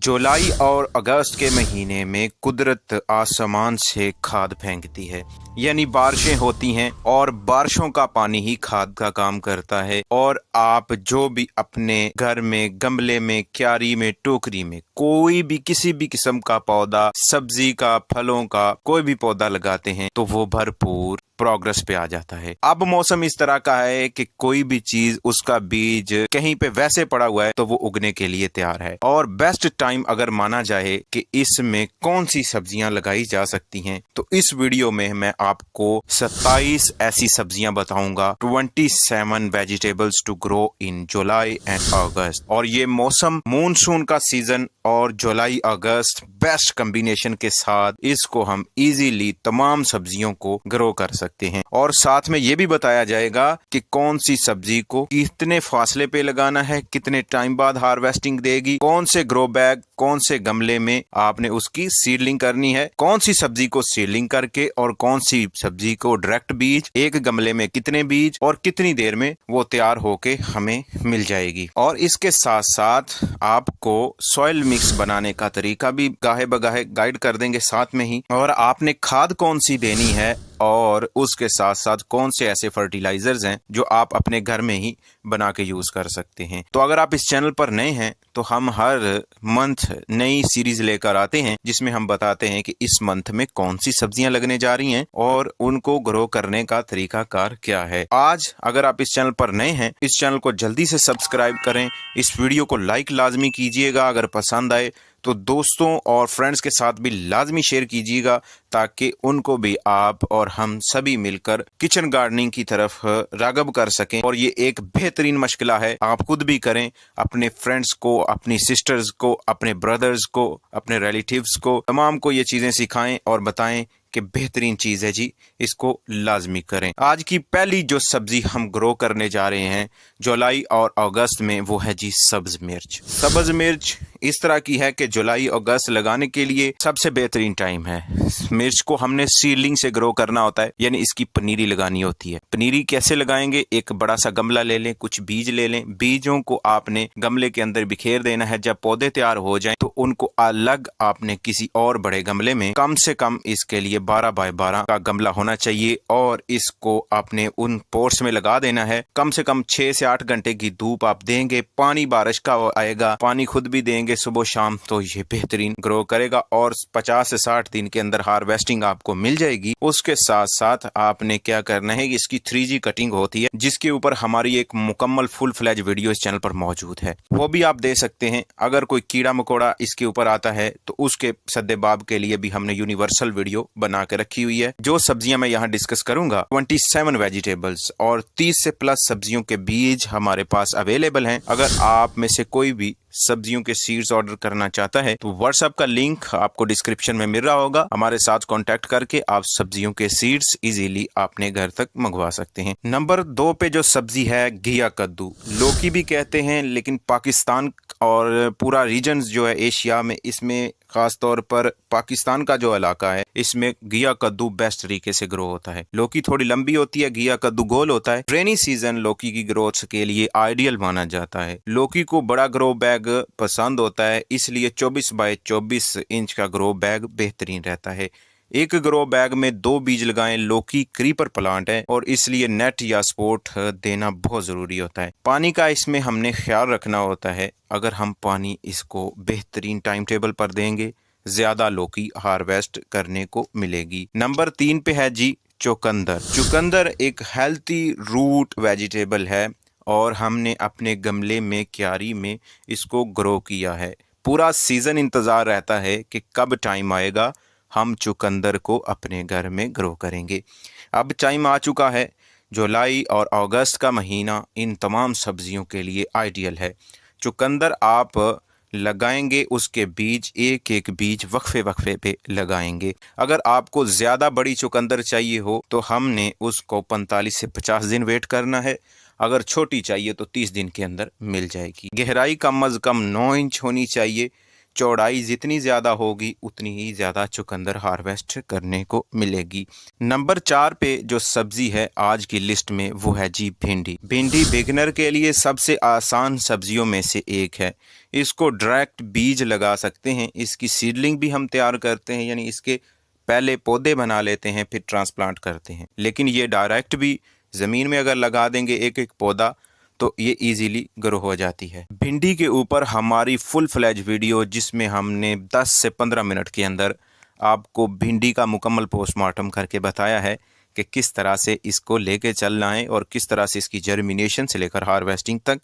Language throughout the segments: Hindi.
जुलाई और अगस्त के महीने में कुदरत आसमान से खाद फेंकती है, यानी बारिशें होती हैं और बारिशों का पानी ही खाद का काम करता है। और आप जो भी अपने घर में, गमले में, क्यारी में, टोकरी में कोई भी किसी भी किस्म का पौधा, सब्जी का, फलों का कोई भी पौधा लगाते हैं तो वो भरपूर प्रोग्रेस पे आ जाता है। अब मौसम इस तरह का है कि कोई भी चीज, उसका बीज कहीं पे वैसे पड़ा हुआ है तो वो उगने के लिए तैयार है। और बेस्ट टाइम अगर माना जाए कि इसमें कौन सी सब्जियां लगाई जा सकती हैं, तो इस वीडियो में मैं आपको 27 ऐसी सब्जियां बताऊंगा, 27 vegetables to grow in July and August. और ये मौसम मानसून का सीजन और जुलाई अगस्त बेस्ट कॉम्बिनेशन के साथ इसको हम इजीली तमाम सब्जियों को ग्रो कर सकते हैं। और साथ में ये भी बताया जाएगा कि कौन सी सब्जी को कितने फासले पे लगाना है, कितने टाइम बाद हार्वेस्टिंग देगी, कौन से ग्रो बैग, कौन से गमले में आपने उसकी सीडलिंग करनी है, कौन सी सब्जी को सीडलिंग करके और कौन सी सब्जी को डायरेक्ट बीज, एक गमले में कितने बीज और कितनी देर में वो तैयार होके हमें मिल जाएगी। और इसके साथ साथ आपको सॉइल मिक्स बनाने का तरीका भी गाहे बगाहे गाइड कर देंगे साथ में ही, और आपने खाद कौन सी देनी है और उसके साथ साथ कौन से ऐसे फर्टिलाइजर्स हैं जो आप अपने घर में ही बना के यूज कर सकते हैं। तो अगर आप इस चैनल पर नए हैं तो हम हर मंथ नई सीरीज लेकर आते हैं जिसमें हम बताते हैं कि इस मंथ में कौन सी सब्जियां लगने जा रही हैं और उनको ग्रो करने का तरीकाकार क्या है। आज अगर आप इस चैनल पर नए हैं, इस चैनल को जल्दी से सब्सक्राइब करें, इस वीडियो को लाइक लाजमी कीजिएगा, अगर पसंद आए तो दोस्तों और फ्रेंड्स के साथ भी लाजमी शेयर कीजिएगा ताकि उनको भी आप और हम सभी मिलकर किचन गार्डनिंग की तरफ रागब कर सकें। और ये एक बेहतरीन मशगला है, आप खुद भी करें, अपने फ्रेंड्स को, अपनी सिस्टर्स को, अपने ब्रदर्स को, अपने रिलेटिव्स को, तमाम को ये चीजें सिखाएं और बताएं कि बेहतरीन चीज है जी, इसको लाजमी करें। आज की पहली जो सब्जी हम ग्रो करने जा रहे हैं जुलाई और अगस्त में, वो है जी सब्ज मिर्च। सब्ज मिर्च इस तरह की है कि जुलाई अगस्त लगाने के लिए सबसे बेहतरीन टाइम है। मिर्च को हमने सीडलिंग से ग्रो करना होता है, यानी इसकी पनीरी लगानी होती है। पनीरी कैसे लगाएंगे? एक बड़ा सा गमला ले लें, कुछ बीज ले लें, बीजों को आपने गमले के अंदर बिखेर देना है। जब पौधे तैयार हो जाएं तो उनको अलग आपने किसी और बड़े गमले में, कम से कम इसके लिए 12 बाय 12 का गमला होना चाहिए, और इसको आपने उन पोर्स में लगा देना है। कम से कम 6 से 8 घंटे की धूप आप देंगे, पानी बारिश का आएगा, पानी खुद भी देंगे सुबह शाम, तो ये बेहतरीन ग्रो करेगा और 50 से 60 दिन के अंदर हार्वेस्टिंग आपको मिल जाएगी। उसके साथ साथ आपने क्या करना है, इसकी 3G कटिंग होती है जिसके ऊपर हमारी एक मुकम्मल फुल फ्लैज वीडियो इस चैनल पर मौजूद है, वो भी आप दे सकते हैं। अगर कोई कीड़ा मकोड़ा इसके ऊपर आता है तो उसके सद्देबाब के लिए भी हमने यूनिवर्सल वीडियो बना के रखी हुई है। जो सब्जियां मैं यहाँ डिस्कस करूंगा, 27 वेजिटेबल्स और 30 से प्लस सब्जियों के बीज हमारे पास अवेलेबल हैं। अगर आप में से कोई भी सब्जियों के सीड्स ऑर्डर करना चाहता है तो व्हाट्सएप का लिंक आपको डिस्क्रिप्शन में मिल रहा होगा, हमारे साथ कांटेक्ट करके आप सब्जियों के सीड्स इजीली अपने घर तक मंगवा सकते हैं। नंबर 2 पे जो सब्जी है, घिया कद्दू, लौकी भी कहते हैं, लेकिन पाकिस्तान और पूरा रीजन जो है एशिया में, इसमें खास तौर पर पाकिस्तान का जो इलाका है, इसमें घिया कद्दू बेस्ट तरीके से ग्रो होता है। लौकी थोड़ी लंबी होती है, घिया कद्दू गोल होता है। रेनी सीजन लौकी की ग्रोथ के लिए आइडियल माना जाता है। लौकी को बड़ा ग्रो बैग पसंद होता है, इसलिए 24 बाय 24 इंच का ग्रो बैग बेहतरीन रहता है। एक ग्रो बैग में 2 बीज लगाएं। लौकी क्रीपर प्लांट है और इसलिए नेट या सपोर्ट देना बहुत जरूरी होता है। पानी का इसमें हमने ख्याल रखना होता है, अगर हम पानी इसको बेहतरीन टाइम टेबल पर देंगे, ज्यादा लौकी हार्वेस्ट करने को मिलेगी। नंबर 3 पे है जी चुकंदर। चुकंदर एक हेल्थी रूट वेजिटेबल है और हमने अपने गमले में, क्यारी में इसको ग्रो किया है। पूरा सीजन इंतजार रहता है कि कब टाइम आएगा हम चुकंदर को अपने घर में ग्रो करेंगे। अब टाइम आ चुका है, जुलाई और अगस्त का महीना इन तमाम सब्जियों के लिए आइडियल है। चुकंदर आप लगाएंगे, उसके बीज एक एक बीज वक्फे वक्फे पे लगाएंगे। अगर आपको ज़्यादा बड़ी चुकंदर चाहिए हो तो हमने उसको 45 से 50 दिन वेट करना है, अगर छोटी चाहिए तो 30 दिन के अंदर मिल जाएगी। गहराई कम अज़ कम 9 इंच होनी चाहिए। चौड़ाई जितनी ज़्यादा होगी उतनी ही ज़्यादा चुकंदर हार्वेस्ट करने को मिलेगी। नंबर 4 पे जो सब्ज़ी है आज की लिस्ट में वो है जी भिंडी। भिंडी बिगनर के लिए सबसे आसान सब्जियों में से एक है। इसको डायरेक्ट बीज लगा सकते हैं, इसकी सीडलिंग भी हम तैयार करते हैं, यानी इसके पहले पौधे बना लेते हैं फिर ट्रांसप्लांट करते हैं। लेकिन ये डायरेक्ट भी ज़मीन में अगर लगा देंगे एक एक पौधा तो ये इजीली ग्रो हो जाती है। भिंडी के ऊपर हमारी फुल फ्लैज वीडियो जिसमें हमने 10 से 15 मिनट के अंदर आपको भिंडी का मुकम्मल पोस्टमार्टम करके बताया है कि किस तरह से इसको लेके चलना है और किस तरह से इसकी जर्मिनेशन से लेकर हार्वेस्टिंग तक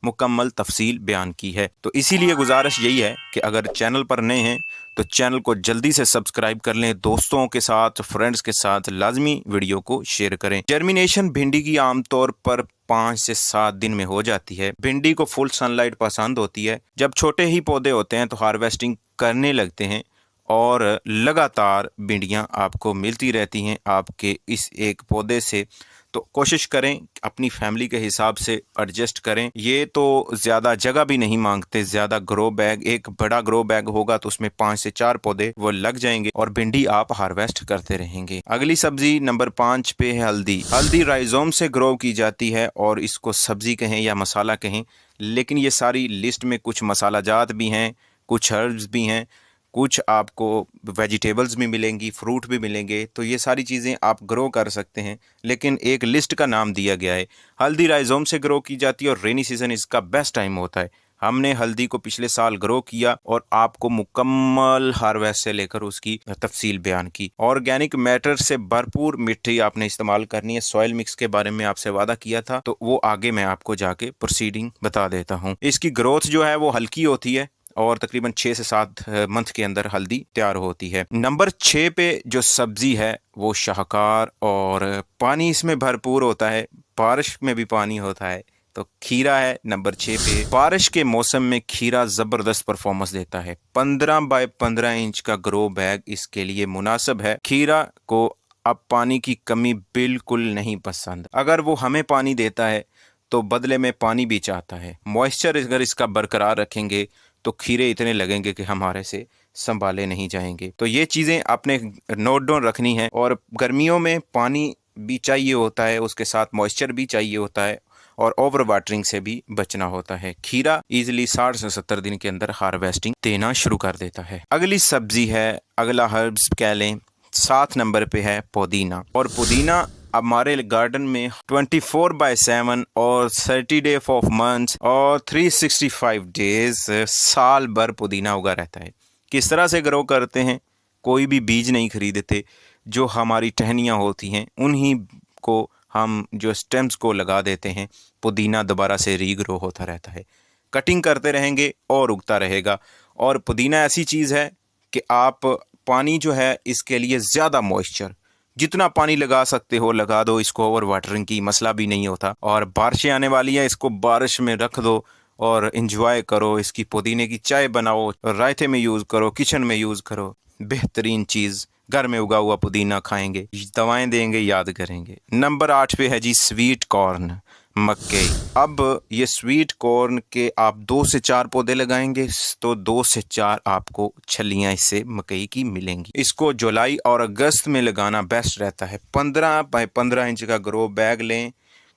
मुकम्मल तफसील बयान की है। तो इसीलिए गुजारिश यही है कि अगर चैनल पर नए हैं तो चैनल को जल्दी से सब्सक्राइब कर लें, दोस्तों के साथ फ्रेंड्स के साथ लाजमी वीडियो को शेयर करें। जर्मिनेशन भिंडी की आमतौर पर 5 से 7 दिन में हो जाती है। भिंडी को फुल सनलाइट पसंद होती है। जब छोटे ही पौधे होते हैं तो हार्वेस्टिंग करने लगते हैं और लगातार भिंडियाँ आपको मिलती रहती हैं आपके इस एक पौधे से। तो कोशिश करें अपनी फैमिली के हिसाब से एडजस्ट करें। ये तो ज़्यादा जगह भी नहीं मांगते, ज़्यादा ग्रो बैग, एक बड़ा ग्रो बैग होगा तो उसमें 5 से 4 पौधे वो लग जाएंगे और भिंडी आप हार्वेस्ट करते रहेंगे। अगली सब्जी नंबर 5 पे है हल्दी। हल्दी राइजोम से ग्रो की जाती है और इसको सब्जी कहें या मसाला कहें, लेकिन ये सारी लिस्ट में कुछ मसाला जात भी हैं, कुछ हर्ब्स भी हैं, कुछ आपको वेजिटेबल्स भी मिलेंगी, फ्रूट भी मिलेंगे। तो ये सारी चीज़ें आप ग्रो कर सकते हैं, लेकिन एक लिस्ट का नाम दिया गया है। हल्दी राइजोम से ग्रो की जाती है और रेनी सीज़न इसका बेस्ट टाइम होता है। हमने हल्दी को पिछले साल ग्रो किया और आपको मुकम्मल हार्वेस्ट से लेकर उसकी तफसील बयान की। ऑर्गेनिक मैटर से भरपूर मिट्टी आपने इस्तेमाल करनी है। सॉइल मिक्स के बारे में आपसे वादा किया था तो वो आगे मैं आपको जाके प्रोसीडिंग बता देता हूँ। इसकी ग्रोथ जो है वो हल्की होती है और तकरीबन 6 से 7 मंथ के अंदर हल्दी तैयार होती है। नंबर 6 पे जो सब्जी है वो शाहकार और पानी इसमें भरपूर होता है, बारिश में भी पानी होता है, तो खीरा है नंबर 6 पे। बारिश के मौसम में खीरा ज़बरदस्त परफॉर्मेंस देता है। 15 बाय 15 इंच का ग्रो बैग इसके लिए मुनासिब है। खीरा को अब पानी की कमी बिल्कुल नहीं पसंद। अगर वो हमें पानी देता है तो बदले में पानी भी चाहता है। मॉइस्चर अगर इसका बरकरार रखेंगे तो खीरे इतने लगेंगे कि हमारे से संभाले नहीं जाएंगे। तो ये चीज़ें आपने नोट डाउन रखनी है। और गर्मियों में पानी भी चाहिए होता है, उसके साथ मॉइस्चर भी चाहिए होता है और ओवर वाटरिंग से भी बचना होता है। खीरा इजीली 60 से 70 दिन के अंदर हार्वेस्टिंग देना शुरू कर देता है। अगली सब्जी है, अगला हर्ब्स कह लें, 7 नंबर पे है पुदीना। और पुदीना हमारे गार्डन में 24/7 और 30 डे ऑफ मंथ्स और 365 डेज साल भर पुदीना उगा रहता है। किस तरह से ग्रो करते हैं? कोई भी बीज नहीं खरीदते, जो हमारी टहनियाँ होती हैं उन्हीं को हम जो स्टेम्स को लगा देते हैं। पुदीना दोबारा से रीग्रो होता रहता है। कटिंग करते रहेंगे और उगता रहेगा। और पुदीना ऐसी चीज़ है कि आप पानी जो है इसके लिए ज़्यादा मॉइस्चर, जितना पानी लगा सकते हो लगा दो इसको, ओवर वाटरिंग की मसला भी नहीं होता। और बारिशें आने वाली हैं, इसको बारिश में रख दो और एंजॉय करो। इसकी पुदीने की चाय बनाओ, रायते में यूज़ करो, किचन में यूज़ करो। बेहतरीन चीज़, घर में उगा हुआ पुदीना खाएंगे, दवाएं देंगे, याद करेंगे। नंबर 8 पे है जी स्वीट कॉर्न, मक्के। अब ये स्वीट कॉर्न के आप 2 से 4 पौधे लगाएंगे तो 2 से 4 आपको छलियां इससे मकई की मिलेंगी। इसको जुलाई और अगस्त में लगाना बेस्ट रहता है। 15 बाय 15 इंच का ग्रो बैग लें,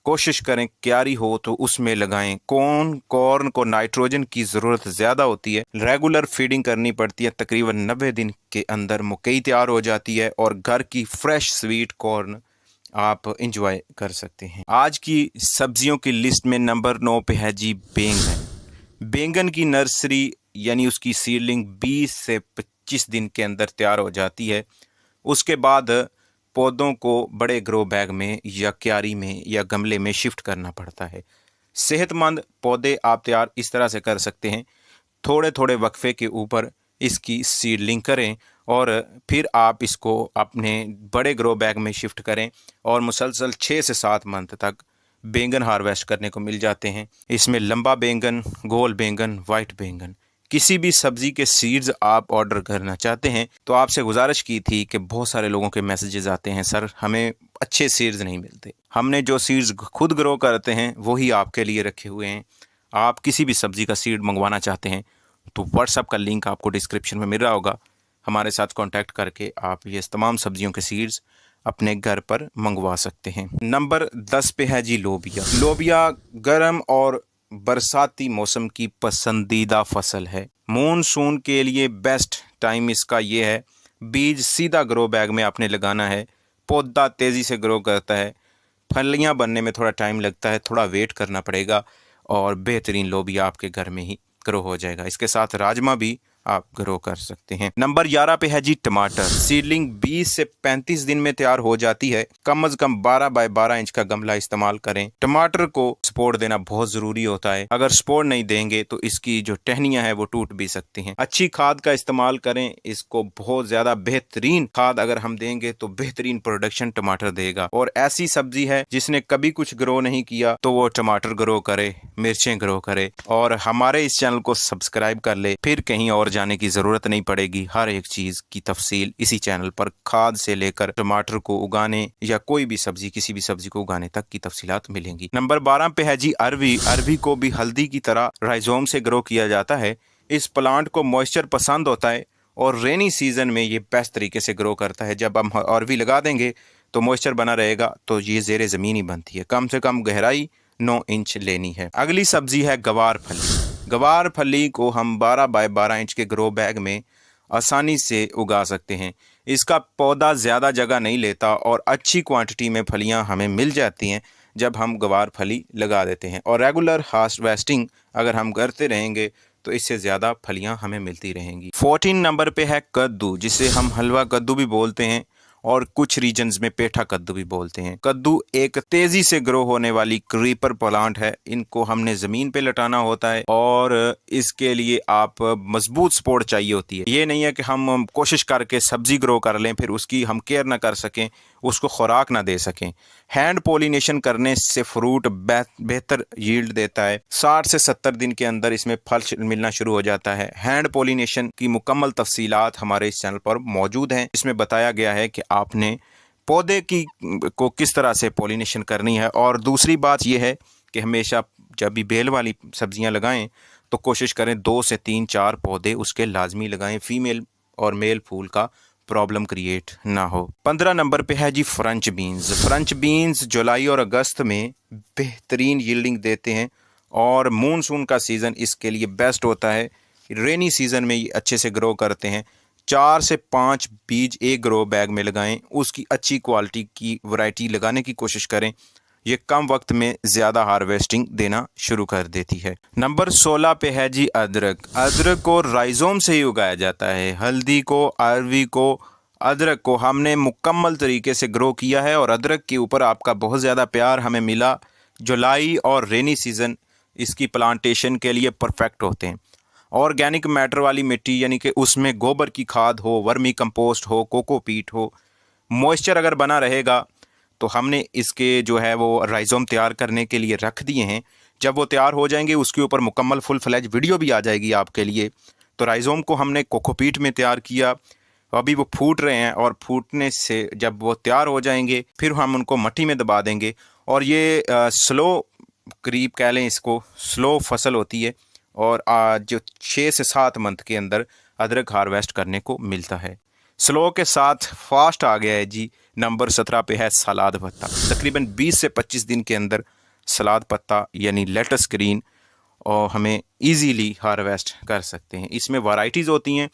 कोशिश करें क्यारी हो तो उसमें लगाएं। कॉर्न को नाइट्रोजन की ज़रूरत ज़्यादा होती है, रेगुलर फीडिंग करनी पड़ती है। तकरीबन 90 दिन के अंदर मकई तैयार हो जाती है और घर की फ्रेश स्वीट कॉर्न आप इंजॉय कर सकते हैं। आज की सब्जियों की लिस्ट में नंबर 9 पे है जी बैंगन। बैंगन की नर्सरी यानी उसकी सीडलिंग 20 से 25 दिन के अंदर तैयार हो जाती है। उसके बाद पौधों को बड़े ग्रो बैग में या क्यारी में या गमले में शिफ्ट करना पड़ता है। सेहतमंद पौधे आप तैयार इस तरह से कर सकते हैं, थोड़े थोड़े वक्फे के ऊपर इसकी सीडलिंग करें और फिर आप इसको अपने बड़े ग्रो बैग में शिफ्ट करें और मुसलसल 6 से 7 मंथ तक बैंगन हार्वेस्ट करने को मिल जाते हैं। इसमें लंबा बैंगन, गोल बैंगन, वाइट बैंगन, किसी भी सब्ज़ी के सीड्स आप ऑर्डर करना चाहते हैं तो आपसे गुजारिश की थी कि बहुत सारे लोगों के मैसेजेस आते हैं, सर हमें अच्छे सीड्स नहीं मिलते। हमने जो सीड्स खुद ग्रो करते हैं वही आपके लिए रखे हुए हैं। आप किसी भी सब्ज़ी का सीड मंगवाना चाहते हैं तो व्हाट्सएप का लिंक आपको डिस्क्रिप्शन में मिल रहा होगा, हमारे साथ कांटेक्ट करके आप ये तमाम सब्जियों के सीड्स अपने घर पर मंगवा सकते हैं। नंबर 10 पे है जी लोबिया। लोबिया गर्म और बरसाती मौसम की पसंदीदा फसल है। मॉनसून के लिए बेस्ट टाइम इसका ये है, बीज सीधा ग्रो बैग में आपने लगाना है, पौधा तेज़ी से ग्रो करता है, फलियां बनने में थोड़ा टाइम लगता है, थोड़ा वेट करना पड़ेगा और बेहतरीन लोबिया आपके घर में ही ग्रो हो जाएगा। इसके साथ राजमा भी आप ग्रो कर सकते हैं। नंबर 11 पे है जी टमाटर। सीडलिंग 20 से 35 दिन में तैयार हो जाती है। कम से कम 12 बाय 12 इंच का गमला इस्तेमाल करें। टमाटर को सपोर्ट देना बहुत जरूरी होता है, अगर सपोर्ट नहीं देंगे तो इसकी जो टहनियां है वो टूट भी सकती हैं। अच्छी खाद का इस्तेमाल करें, इसको बहुत ज्यादा बेहतरीन खाद अगर हम देंगे तो बेहतरीन प्रोडक्शन टमाटर देगा। और ऐसी सब्जी है जिसने कभी कुछ ग्रो नहीं किया तो वो टमाटर ग्रो करे, मिर्चें ग्रो करे। और हमारे इस चैनल को सब्सक्राइब कर ले, फिर कहीं और जाने की जरूरत नहीं पड़ेगी। हर एक चीज की तफसील इसी चैनल पर, खाद से लेकर टमाटर को उगाने या कोई भी सब्जी, किसी भी सब्जी को उगाने तक की तफसीलात मिलेंगी। नंबर 12 पे है जी अरवी। अरवी को भी हल्दी की तरह राइजोम से ग्रो किया जाता है। इस प्लांट को मॉइस्चर पसंद होता है और रेनी सीजन में ये बेस्ट तरीके से ग्रो करता है। जब हम अरवी लगा देंगे तो मॉइस्चर बना रहेगा तो ये जेरे जमीन ही बनती है। कम से कम गहराई 9 इंच लेनी है। अगली सब्जी है गवार फली। गवार फली को हम 12 बाय 12 इंच के ग्रो बैग में आसानी से उगा सकते हैं। इसका पौधा ज़्यादा जगह नहीं लेता और अच्छी क्वांटिटी में फलियां हमें मिल जाती हैं जब हम गवार फली लगा देते हैं। और रेगुलर हार्वेस्टिंग अगर हम करते रहेंगे तो इससे ज़्यादा फलियां हमें मिलती रहेंगी। 14 नंबर पे है कद्दू, जिसे हम हलवा कद्दू भी बोलते हैं और कुछ रीजन्स में पेठा कद्दू भी बोलते हैं। कद्दू एक तेजी से ग्रो होने वाली क्रीपर प्लांट है। इनको हमने जमीन पे लटाना होता है और इसके लिए आप मजबूत सपोर्ट चाहिए होती है। ये नहीं है कि हम कोशिश करके सब्जी ग्रो कर लें फिर उसकी हम केयर ना कर सकें, उसको खुराक ना दे सकें। हैंड पोलिनेशन करने से फ्रूट बेहतर यील्ड देता है। 60 से 70 दिन के अंदर इसमें फल मिलना शुरू हो जाता है। हैंड पोलिनेशन की मुकम्मल तफसीलात हमारे इस चैनल पर मौजूद हैं। इसमें बताया गया है कि आपने पौधे की को किस तरह से पोलिनेशन करनी है। और दूसरी बात यह है कि हमेशा जब भी बेल वाली सब्जियां लगाएं तो कोशिश करें 2 से 3-4 पौधे उसके लाजमी लगाएं, फीमेल और मेल फूल का प्रॉब्लम क्रिएट ना हो। 15 नंबर पे है जी फ्रेंच बीन्स। फ्रेंच बीन्स जुलाई और अगस्त में बेहतरीन यील्डिंग देते हैं और मानसून का सीज़न इसके लिए बेस्ट होता है। रेनी सीज़न में ये अच्छे से ग्रो करते हैं। 4 से 5 बीज एक ग्रो बैग में लगाएं, उसकी अच्छी क्वालिटी की वैरायटी लगाने की कोशिश करें। ये कम वक्त में ज़्यादा हार्वेस्टिंग देना शुरू कर देती है। नंबर 16 पे है जी अदरक। अदरक को राइजोम से ही उगाया जाता है। हल्दी को, अरवी को, अदरक को हमने मुकम्मल तरीके से ग्रो किया है और अदरक के ऊपर आपका बहुत ज़्यादा प्यार हमें मिला। जुलाई और रेनी सीज़न इसकी प्लांटेशन के लिए परफेक्ट होते हैं। ऑर्गेनिक मैटर वाली मिट्टी, यानी कि उसमें गोबर की खाद हो, वर्मी कंपोस्ट हो, कोकोपीट हो, मॉइस्चर अगर बना रहेगा तो हमने इसके जो है वो राइजोम तैयार करने के लिए रख दिए हैं। जब वो तैयार हो जाएंगे उसके ऊपर मुकम्मल फुल फ्लैज वीडियो भी आ जाएगी आपके लिए। तो राइजोम को हमने कोकोपीट में तैयार किया, अभी वो फूट रहे हैं और फूटने से जब वो तैयार हो जाएंगे फिर हम उनको मट्टी में दबा देंगे। और ये स्लो करीब कह लें, इसको स्लो फसल होती है और जो 6 से 7 मंथ के अंदर अदरक हार्वेस्ट करने को मिलता है। स्लो के साथ फास्ट आ गया है जी। नंबर 17 पे है सलाद पत्ता। तकरीबन 20 से 25 दिन के अंदर सलाद पत्ता यानी लेटस ग्रीन और हमें इजीली हार्वेस्ट कर सकते हैं। इसमें वैरायटीज़ होती हैं,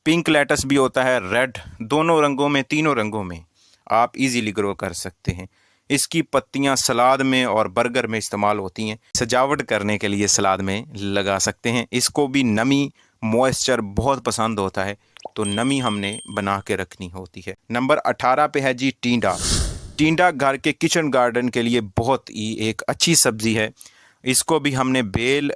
पिंक लेटस भी होता है, रेड, दोनों रंगों में, तीनों रंगों में आप इजीली ग्रो कर सकते हैं। इसकी पत्तियां सलाद में और बर्गर में इस्तेमाल होती हैं, सजावट करने के लिए सलाद में लगा सकते हैं। इसको भी नमी, मॉइस्चर बहुत पसंद होता है तो नमी हमने बना के रखनी होती है। नंबर 18 पे है जी टिंडा। टिंडा घर के किचन गार्डन के लिए बहुत ही एक अच्छी सब्ज़ी है। इसको भी हमने बेल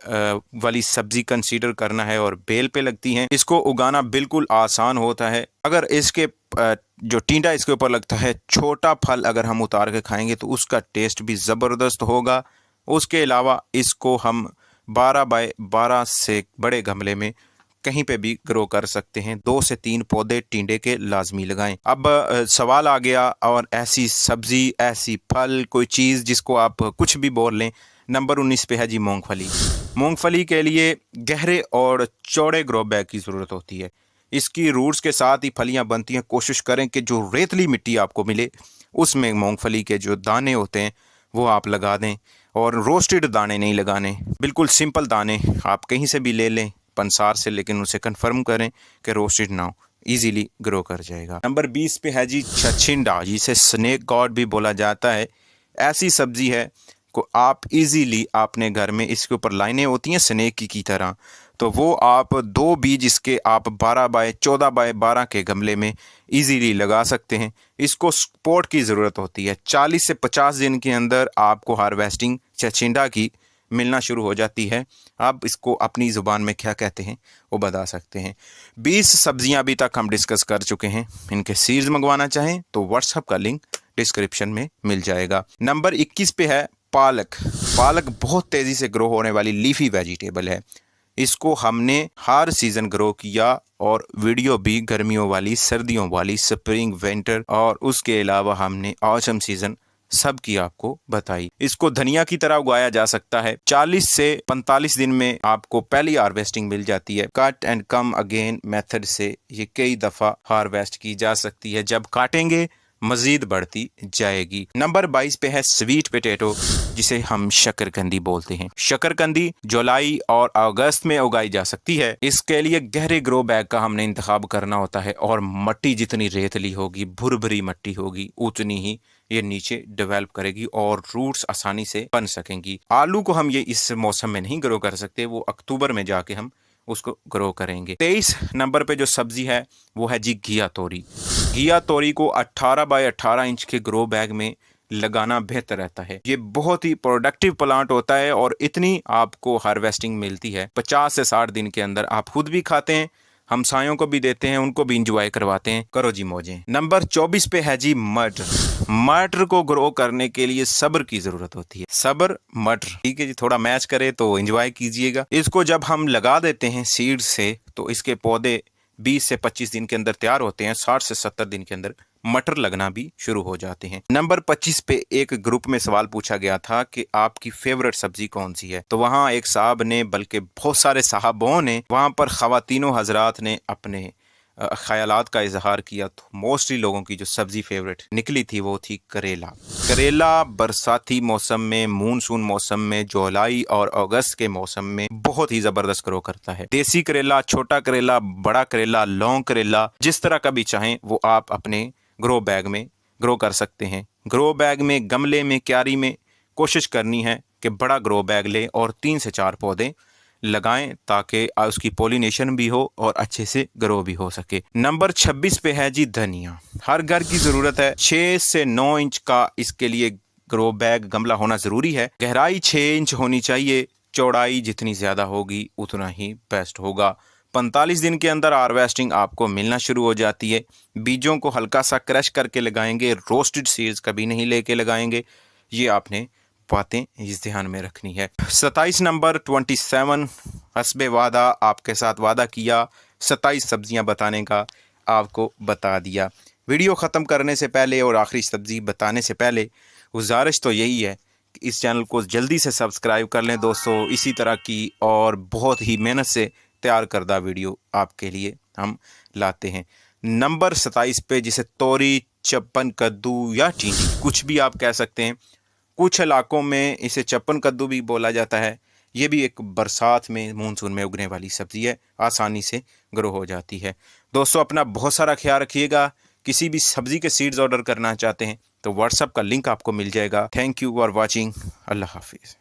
वाली सब्ज़ी कंसीडर करना है और बेल पे लगती हैं। इसको उगाना बिल्कुल आसान होता है। अगर इसके जो टिंडा इसके ऊपर लगता है, छोटा फल अगर हम उतार के खाएंगे तो उसका टेस्ट भी ज़बरदस्त होगा। उसके अलावा इसको हम 12 बाय 12 से बड़े गमले में कहीं पे भी ग्रो कर सकते हैं। 2 से 3 पौधे टिंडे के लाजमी लगाएं। अब सवाल आ गया, और ऐसी सब्जी, ऐसी फल, कोई चीज़ जिसको आप कुछ भी बोल लें, नंबर 19 पे है जी मूंगफली। मूंगफली के लिए गहरे और चौड़े ग्रो बैग की ज़रूरत होती है। इसकी रूट्स के साथ ही फलियां बनती हैं। कोशिश करें कि जो रेतली मिट्टी आपको मिले उसमें मूंगफली के जो दाने होते हैं वो आप लगा दें, और रोस्टेड दाने नहीं लगाने, बिल्कुल सिंपल दाने आप कहीं से भी ले लें पंसार से, लेकिन उसे कंफर्म करें कि रोस्टेड ना हो, इजीली ग्रो कर जाएगा। नंबर 20 पे है जी छछिंडा, जिसे स्नेक गॉड भी बोला जाता है। ऐसी सब्जी है को आप इजीली अपने घर में, इसके ऊपर लाइनें होती हैं स्नेक की तरह, तो वो आप 2 बीज इसके आप 12 बाय 14 बाय 12 के गमले में इजीली लगा सकते हैं। इसको सपोर्ट की ज़रूरत होती है। 40 से 50 दिन के अंदर आपको हार्वेस्टिंग छछिंडा की मिलना शुरू हो जाती है। आप इसको अपनी ज़ुबान में क्या कहते हैं वो बता सकते हैं। 20 सब्जियां अभी तक हम डिस्कस कर चुके हैं। इनके सीड्स मंगवाना चाहें तो व्हाट्सएप का लिंक डिस्क्रिप्शन में मिल जाएगा। नंबर 21 पे है पालक। पालक बहुत तेज़ी से ग्रो होने वाली लीफी वेजिटेबल है। इसको हमने हर सीज़न ग्रो किया, और वीडियो भी गर्मियों वाली, सर्दियों वाली, स्प्रिंग, विंटर और उसके अलावा हमने ऑटम सीज़न सब की आपको बताई। इसको धनिया की तरह उगाया जा सकता है। 40 से 45 दिन में आपको पहली हार्वेस्टिंग मिल जाती है। Cut and come again method से ये कई दफ़ा हार्वेस्ट की जा सकती है। जब काटेंगे मजीद बढ़ती जाएगी। नंबर 22 पे है स्वीट पोटैटो, जिसे हम शकरकंदी बोलते हैं। शकरकंदी जुलाई और अगस्त में उगाई जा सकती है। इसके लिए गहरे ग्रो बैग का हमने इंतखाब करना होता है, और मट्टी जितनी रेतली होगी, भुरभुरी मट्टी होगी, उतनी ही ये नीचे डेवलप करेगी और रूट्स आसानी से बन सकेंगी। आलू को हम ये इस मौसम में नहीं ग्रो कर सकते, वो अक्टूबर में जाके हम उसको ग्रो करेंगे। 23 नंबर पे जो सब्जी है वो है जी घिया तोरी। घिया तोरी को 18 बाय 18 इंच के ग्रो बैग में लगाना बेहतर रहता है। ये बहुत ही प्रोडक्टिव प्लांट होता है, और इतनी आपको हार्वेस्टिंग मिलती है 50 से 60 दिन के अंदर। आप खुद भी खाते हैं, हमसायों को भी देते हैं, उनको भी इंजॉय करवाते हैं। करो जी मौजें। नंबर 24 पे है जी मटर। मटर को ग्रो करने के लिए सब्र की जरूरत होती है। सब्र मटर, ठीक है जी, थोड़ा मैच करे तो एंजॉय कीजिएगा। इसको जब हम लगा देते हैं सीड से, तो इसके पौधे 20 से 25 दिन के अंदर तैयार होते हैं। 60 से 70 दिन के अंदर मटर लगना भी शुरू हो जाते हैं। नंबर 25 पे एक ग्रुप में सवाल पूछा गया था कि आपकी फेवरेट सब्जी कौन सी है, तो वहाँ एक साहब ने, बल्कि बहुत सारे साहबों ने, वहाँ पर खवातीनों हजरात ने अपने ख्यालात का इजहार किया। तो मोस्टली लोगों की जो सब्जी फेवरेट निकली थी वो थी करेला। करेला बरसाती मौसम में, मूनसून मौसम में, जुलाई और अगस्त के मौसम में बहुत ही जबरदस्त ग्रो करता है। देसी करेला, छोटा करेला, बड़ा करेला, लौंग करेला, जिस तरह का भी चाहें वो आप अपने ग्रो बैग में ग्रो कर सकते हैं। ग्रो बैग में, गमले में, क्यारी में कोशिश करनी है कि बड़ा ग्रो बैग लें और 3 से 4 पौधे लगाएं, ताकि उसकी पोलिनेशन भी हो और अच्छे से ग्रो भी हो सके। नंबर 26 पे है जी धनिया। हर घर की ज़रूरत है। 6 से 9 इंच का इसके लिए ग्रो बैग, गमला होना ज़रूरी है। गहराई 6 इंच होनी चाहिए। चौड़ाई जितनी ज़्यादा होगी उतना ही बेस्ट होगा। 45 दिन के अंदर हार्वेस्टिंग आपको मिलना शुरू हो जाती है। बीजों को हल्का सा क्रश करके लगाएंगे, रोस्टेड सीड्स कभी नहीं लेके लगाएंगे। ये आपने बातें इस ध्यान में रखनी है। 27 नंबर 27, हस्बे वादा, आपके साथ वादा किया 27 सब्जियां बताने का, आपको बता दिया। वीडियो ख़त्म करने से पहले और आखिरी सब्जी बताने से पहले गुजारिश तो यही है कि इस चैनल को जल्दी से सब्सक्राइब कर लें दोस्तों। इसी तरह की और बहुत ही मेहनत से तैयार करदा वीडियो आपके लिए हम लाते हैं। नंबर 27 पे, जिसे तोरी, चप्पन कद्दू या टिंडी कुछ भी आप कह सकते हैं, कुछ इलाकों में इसे चप्पन कद्दू भी बोला जाता है। ये भी एक बरसात में, मानसून में उगने वाली सब्जी है, आसानी से ग्रो हो जाती है। दोस्तों अपना बहुत सारा ख्याल रखिएगा। किसी भी सब्जी के सीड्स ऑर्डर करना चाहते हैं तो व्हाट्सएप का लिंक आपको मिल जाएगा। Thank you for watching. अल्लाह हाफिज़।